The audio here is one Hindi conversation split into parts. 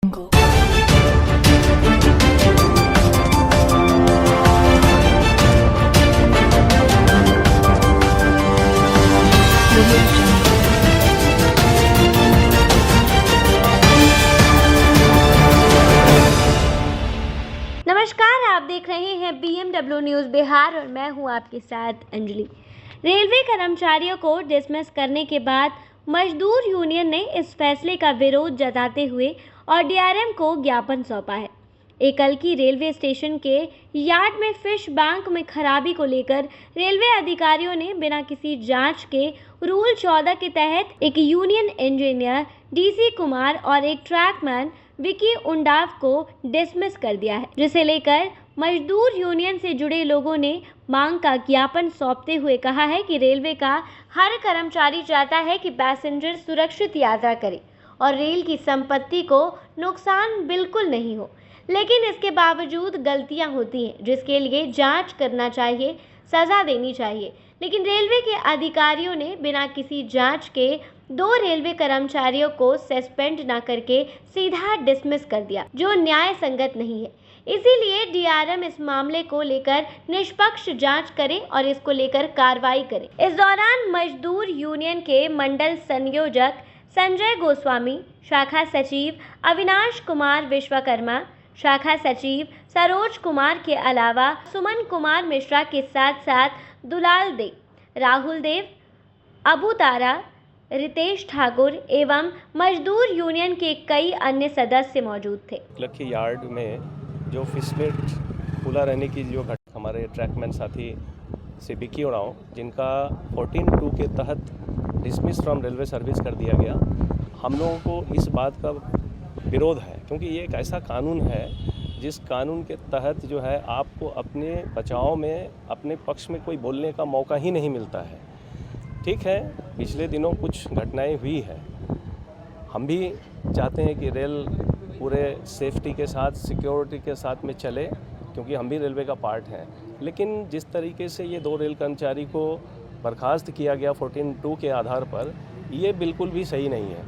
नमस्कार, आप देख रहे हैं BMW न्यूज़ बिहार और मैं हूं आपके साथ अंजलि। रेलवे कर्मचारियों को डिसमिस करने के बाद मजदूर यूनियन ने इस फैसले का विरोध जताते हुए और DRM को ज्ञापन सौंपा है। एकलकी रेलवे स्टेशन के यार्ड में फिश बैंक में खराबी को लेकर रेलवे अधिकारियों ने बिना किसी जांच के रूल 14 के तहत एक यूनियन इंजीनियर DC कुमार और एक ट्रैकमैन विकी उंडाव को डिसमिस कर दिया है, जिसे लेकर मजदूर यूनियन से जुड़े लोगों ने मांग का ज्ञापन सौंपते हुए कहा है कि रेलवे का हर कर्मचारी चाहता है कि पैसेंजर सुरक्षित यात्रा करें और रेल की संपत्ति को नुकसान बिल्कुल नहीं हो, लेकिन इसके बावजूद गलतियां होती हैं जिसके लिए जांच करना चाहिए, सजा देनी चाहिए। लेकिन रेलवे के अधिकारियों ने बिना किसी जांच के 2 रेलवे कर्मचारियों को सस्पेंड न करके सीधा डिसमिस कर दिया, जो न्याय संगत नहीं है। इसीलिए DRM इस मामले को लेकर निष्पक्ष जांच करें और इसको लेकर कार्रवाई करें। इस दौरान मजदूर यूनियन के मंडल संयोजक संजय गोस्वामी, शाखा सचिव अविनाश कुमार विश्वकर्मा, शाखा सचिव सरोज कुमार के अलावा सुमन कुमार मिश्रा के साथ साथ दुलाल देव, राहुल देव, अबू तारा, रितेश ठाकुर एवं मजदूर यूनियन के कई अन्य सदस्य मौजूद थे। लखी यार्ड में जो फिशनेट खुला रहने की जो हमारे ट्रैकमैन साथी से विकी उड़ाव, जिनका 14(2) के तहत डिसमिस फ्रॉम रेलवे सर्विस कर दिया गया, हम लोगों को इस बात का विरोध है, क्योंकि ये एक ऐसा कानून है जिस कानून के तहत जो है आपको अपने बचाव में अपने पक्ष में कोई बोलने का मौका ही नहीं मिलता है। ठीक है, पिछले दिनों कुछ घटनाएं हुई है, हम भी चाहते हैं कि रेल पूरे सेफ्टी के साथ, सिक्योरिटी के साथ में चले, क्योंकि हम भी रेलवे का पार्ट हैं। लेकिन जिस तरीके से ये 2 रेल कर्मचारी को बर्खास्त किया गया 14(2) के आधार पर, ये बिल्कुल भी सही नहीं है।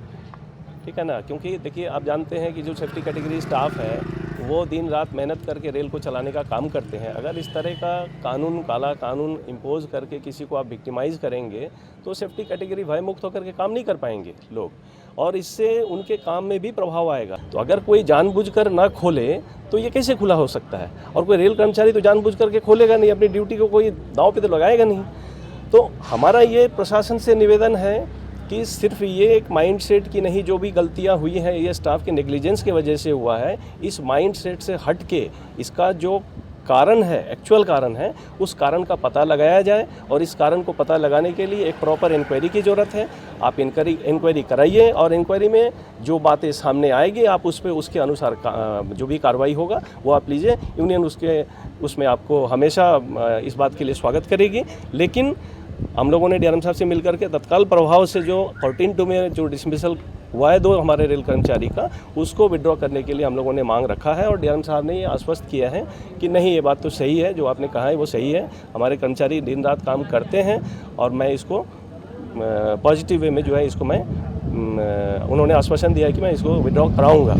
ठीक है ना, क्योंकि देखिए आप जानते हैं कि जो सेफ्टी कैटेगरी स्टाफ है वो दिन रात मेहनत करके रेल को चलाने का काम करते हैं। अगर इस तरह का कानून, काला कानून इम्पोज करके किसी को आप विक्टिमाइज़ करेंगे तो सेफ्टी कैटेगरी भय मुक्त होकर के काम नहीं कर पाएंगे लोग, और इससे उनके काम में भी प्रभाव आएगा। तो अगर कोई जानबूझकर ना खोले तो ये कैसे खुला हो सकता है? और कोई रेल कर्मचारी तो जानबूझ करके खोलेगा नहीं, अपनी ड्यूटी को कोई दांव पे तो लगाएगा नहीं। तो हमारा ये प्रशासन से निवेदन है कि सिर्फ ये एक माइंडसेट की नहीं, जो भी गलतियां हुई हैं ये स्टाफ के नेग्लिजेंस की वजह से हुआ है, इस माइंडसेट से हट के इसका जो कारण है, एक्चुअल कारण है, उस कारण का पता लगाया जाए और इस कारण को पता लगाने के लिए एक प्रॉपर इंक्वायरी की ज़रूरत है। आप इंक्वायरी कराइए और इंक्वायरी में जो बातें सामने आएगी आप उस पर उसके अनुसार जो भी कार्रवाई होगा वो आप लीजिए। यूनियन उसमें आपको हमेशा इस बात के लिए स्वागत करेगी। लेकिन हम लोगों ने DRM साहब से मिलकर के तत्काल प्रभाव से जो 14(2) में जो डिसमिसल हुआ है 2 हमारे रेल कर्मचारी का, उसको विड्रॉ करने के लिए हम लोगों ने मांग रखा है। और DRM साहब ने ये आश्वस्त किया है कि नहीं, ये बात तो सही है, जो आपने कहा है वो सही है, हमारे कर्मचारी दिन रात काम करते हैं और मैं इसको पॉजिटिव वे में जो है इसको मैं उन्होंने आश्वासन दिया है कि मैं इसको विड्रॉ कराऊँगा।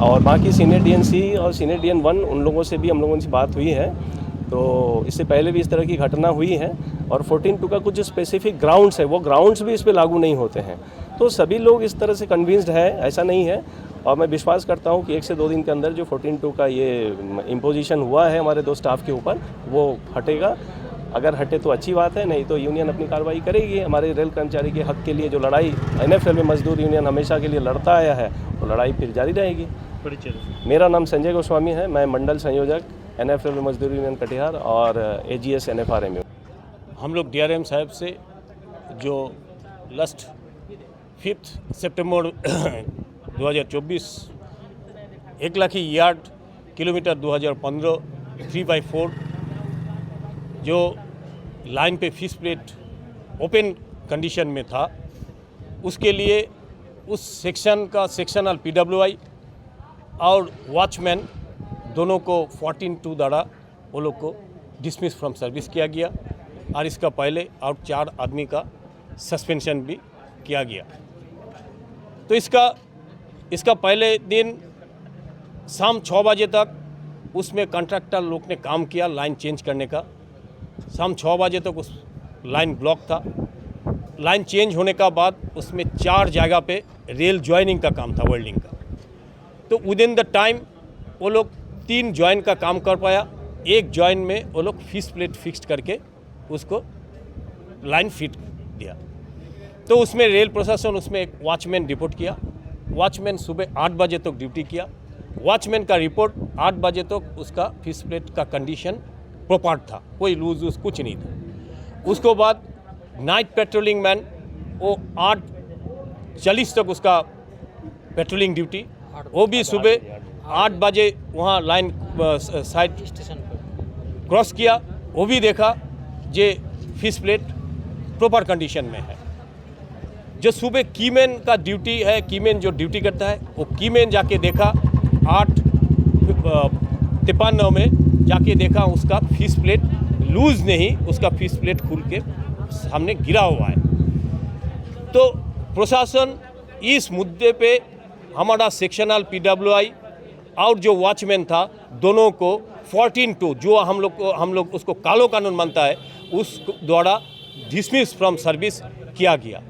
और बाकी सीनियर DNC और सीनियर DN1 उन लोगों से भी हम लोगों से बात हुई है, तो इससे पहले भी इस तरह की घटना हुई है। और 14(2) का कुछ जो स्पेसिफिक ग्राउंड्स है वो ग्राउंड्स भी इस पर लागू नहीं होते हैं। तो सभी लोग इस तरह से कन्विंस्ड है, ऐसा नहीं है। और मैं विश्वास करता हूँ कि 1 से 2 दिन के अंदर जो 14(2) का ये इम्पोजिशन हुआ है हमारे 2 स्टाफ के ऊपर वो हटेगा। अगर हटे तो अच्छी बात है, नहीं तो यूनियन अपनी कार्रवाई करेगी। हमारे रेल कर्मचारी के हक के लिए जो लड़ाई NFL में मजदूर यूनियन हमेशा के लिए लड़ता आया है, वो लड़ाई फिर जारी रहेगी। मेरा नाम संजय गोस्वामी है, मैं मंडल संयोजक NFL मजदूर यूनियन कटिहार और AGS NFRM। हम लोग DRM साहब से जो लास्ट 5 सितंबर 2024 एकलखी यार्ड किलोमीटर 2015 3/4 जो लाइन पे फिश प्लेट ओपन कंडीशन में था, उसके लिए उस सेक्शन का सेक्शनल PWI और वॉचमैन दोनों को 14(2) द्वारा वो लोग को डिसमिस फ्रॉम सर्विस किया गया और इसका पहले और 4 आदमी का सस्पेंशन भी किया गया। तो इसका इसका पहले दिन शाम 6 बजे तक उसमें कॉन्ट्रैक्टर लोग ने काम किया लाइन चेंज करने का। शाम 6 बजे तक उस लाइन ब्लॉक था। लाइन चेंज होने का बाद उसमें 4 जगह पे रेल जॉइनिंग का काम था, वेल्डिंग का। तो विद इन द टाइम वो लोग 3 जॉइन का काम कर पाया। एक जॉइन में वो लोग फिश प्लेट फिक्स करके उसको लाइन फिट दिया। तो उसमें रेल प्रशासन उसमें एक वॉचमैन रिपोर्ट किया। वॉचमैन सुबह 8 बजे तक ड्यूटी किया। वॉचमैन का रिपोर्ट 8 बजे तक उसका फिश प्लेट का कंडीशन प्रॉपर था, कोई लूज वूज कुछ नहीं था। उसको बाद नाइट पेट्रोलिंग मैन वो 8:40 तक उसका पेट्रोलिंग ड्यूटी, वो भी सुबह 8 बजे वहाँ लाइन साइड क्रॉस किया। वो भी देखा जे फिश प्लेट प्रॉपर कंडीशन में है। जो सुबह कीमैन का ड्यूटी है, कीमैन जो ड्यूटी करता है वो कीमैन जाके देखा 8:53 में जाके देखा उसका फिश प्लेट लूज नहीं, उसका फिश प्लेट खुल के सामने गिरा हुआ है। तो प्रशासन इस मुद्दे पे हमारा सेक्शनल PWI और जो वॉचमैन था दोनों को 14(2) जो हम लोग उसको कालो कानून मानता है उस द्वारा डिसमिस फ्रॉम सर्विस किया गया।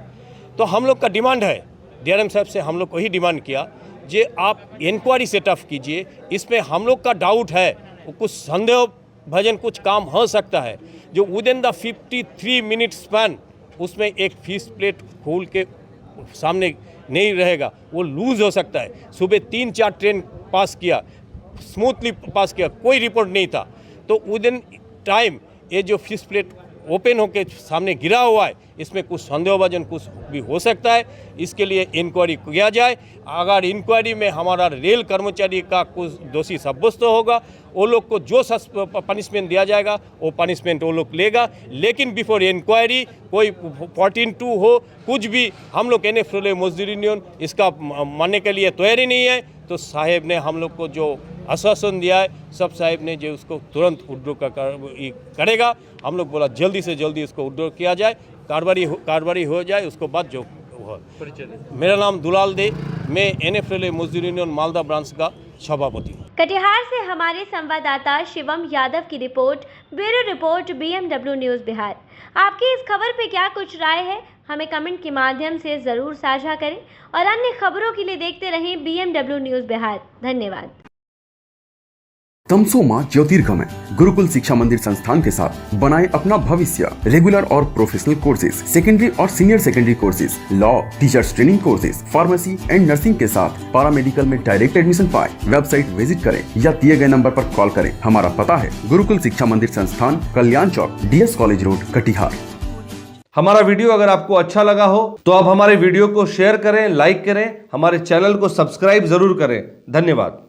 तो हम लोग का डिमांड है, DRM साहब से हम लोग को ही डिमांड किया जे आप इंक्वायरी सेटअप कीजिए। इसमें हम लोग का डाउट है, कुछ संदेह भजन कुछ काम हो सकता है जो with in the 53 minute span उसमें एक फिश प्लेट खोल के सामने नहीं रहेगा, वो लूज हो सकता है। सुबह 3-4 ट्रेन पास किया, स्मूथली पास किया, कोई रिपोर्ट नहीं था। तो विद इन टाइम ये जो फिश प्लेट ओपन होके सामने गिरा हुआ है, इसमें कुछ संदेहभाजन कुछ भी हो सकता है। इसके लिए इंक्वायरी किया जाए। अगर इंक्वायरी में हमारा रेल कर्मचारी का कुछ दोषी साब्यस्त होगा, वो लोग को जो पनिशमेंट दिया जाएगा वो पनिशमेंट वो लोग लेगा। लेकिन बिफोर इंक्वायरी कोई 14(2) हो कुछ भी, हम लोग NFREL मजदूर यूनियन इसका मानने के लिए तैयारी नहीं है। तो साहेब ने हम लोग को जो आश्वासन दिया है, सब साहेब ने जो उसको तुरंत विड्रॉ करेगा। हम लोग बोला जल्दी से जल्दी इसको विड्रॉ किया जाए, कार्रवाई हो जाए। उसको बाद जो मेरा नाम दुलाल दे, मैं NFREL मजदूर यूनियन मालदा ब्रांच का सभापति हूँ। कटिहार से हमारे संवाददाता शिवम यादव की report, bureau report BMW news Bihar. आपकी इस खबर पे क्या कुछ राय है, हमें कमेंट के माध्यम से ज़रूर साझा करें और अन्य खबरों के लिए देखते रहें BMW न्यूज़ बिहार। धन्यवाद। तमसोमा ज्योतिर्गमय गुरुकुल शिक्षा मंदिर संस्थान के साथ बनाए अपना भविष्य। रेगुलर और प्रोफेशनल कोर्सेज, सेकेंडरी और senior secondary courses, law, teachers training courses, pharmacy and nursing के साथ पैरामेडिकल में डायरेक्ट एडमिशन पाए। वेबसाइट विजिट करें या दिए गए नंबर पर कॉल करें। हमारा पता है गुरुकुल शिक्षा मंदिर संस्थान, कल्याण चौक, DS कॉलेज रोड, कटिहार। हमारा वीडियो अगर आपको अच्छा लगा हो तो आप हमारे वीडियो को शेयर करें, लाइक करें, हमारे चैनल को सब्सक्राइब जरूर करें। धन्यवाद।